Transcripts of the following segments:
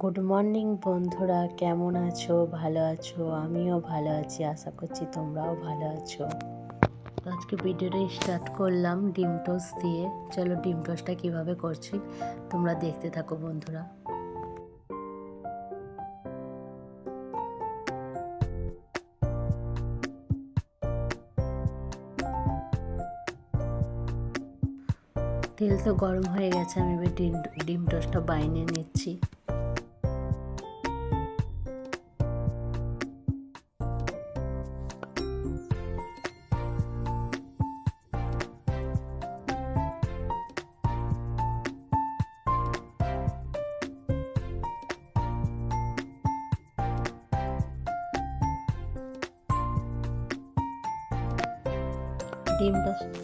Good morning বন্ধুরা, কেমন আছো? ভালো আছো? আমিও ভালো আছি, আশা করছি তোমরাও ভালো আছো। আজকে ভিডিওটা স্টার্ট করলাম ডিম টোস্ট দিয়ে। চলো ডিম টোস্টটা কীভাবে করছি তোমরা দেখতে থাকো বন্ধুরা। তেল তো গরম হয়ে গেছে, আমি এবার ডিম টোস্টটা বানিয়ে নিচ্ছি। ডিম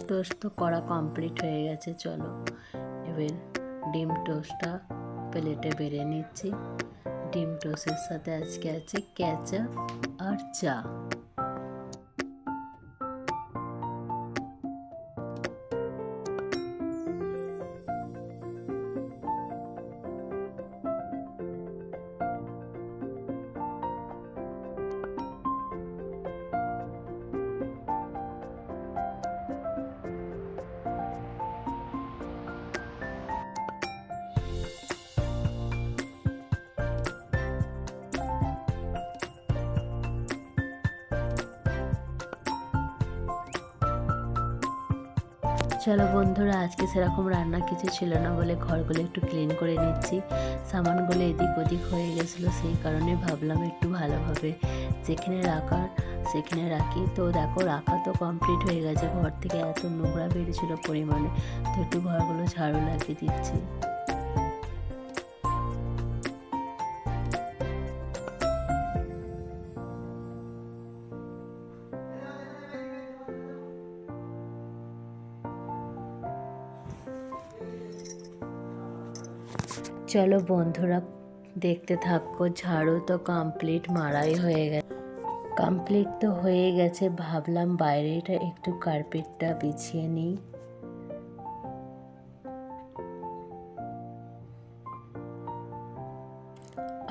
টোস্ট তো করা কমপ্লিট হয়ে গেছে। চলো এবার ডিম টোস্টটা প্লেটে বেড়ে নিচ্ছি। ডিম টোস্টের সাথে আজকে আছে কেচাপ আর চা। চলো বন্ধুরা, আজকে সেরকম রান্না কিছু ছিল না বলে ঘরগুলো একটু ক্লিন করে নিচ্ছি। সামানগুলো এদিক ওদিক হয়ে গেছিলো, সেই কারণে ভাবলাম একটু ভালোভাবে যেখানে রাখার সেখানে রাখি। তো দেখো রাখা তো কমপ্লিট হয়ে গেছে। ঘর থেকে এত নোংরা বেরিয়েছিল পরিমাণে, তো একটু ঘরগুলো ঝাড়ু লাগিয়ে দিচ্ছি। চলো বন্ধুরা দেখতে থাকো। ঝাড়ু তো কমপ্লিট মারাই হয়ে গেছে। কমপ্লিট তো হয়ে গেছে, ভাবলাম বাইরেটা একটু কার্পেটটা বিছিয়ে নিই।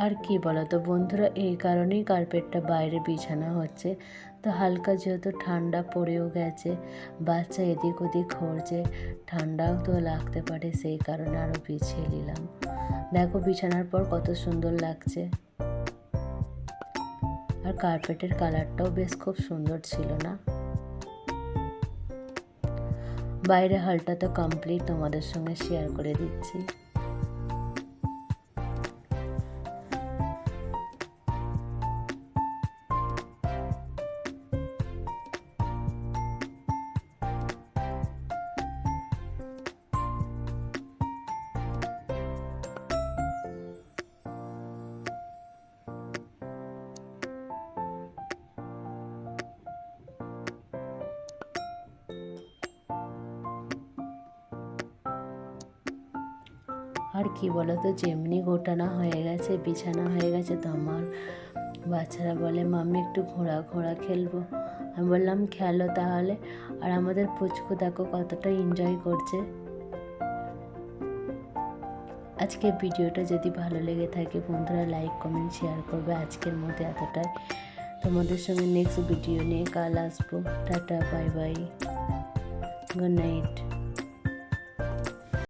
আর কি বলো তো বন্ধুরা, এই কারণেই কার্পেটটা বাইরে বিছানো হচ্ছে। তো হালকা যেহেতু ঠান্ডা পড়েও গেছে, বাচ্চা এদিক ওদিক ঘুরছে, ঠান্ডাও তো লাগতে পারে, সেই কারণে আরও বিছিয়ে নিলাম। দেখো বিছানার পর কত সুন্দর লাগছে। আর কার্পেটের কালারটাও বেশ খুব সুন্দর ছিল না? বাইরে হলটা তো কমপ্লিট, তোমাদের সঙ্গে শেয়ার করে দিচ্ছি। আর কি বলো তো, যেমনি গোটানো হয়ে গেছে, বিছানা হয়ে গেছে, তো আমার বাচ্চারা বলে মাম্মি একটু ঘোড়া ঘোড়া খেলবো। আমি বললাম খেলো তাহলে। আর আমাদের পুচকু দেখো কতটা এনজয় করছে। আজকে ভিডিওটা যদি ভালো লেগে থাকে বন্ধুরা লাইক কমেন্ট শেয়ার করবে। আজকের মধ্যে এতটাই, তোমাদের সঙ্গে নেক্সট ভিডিও নিয়ে কাল আসবো। Tata, bye bye, good night.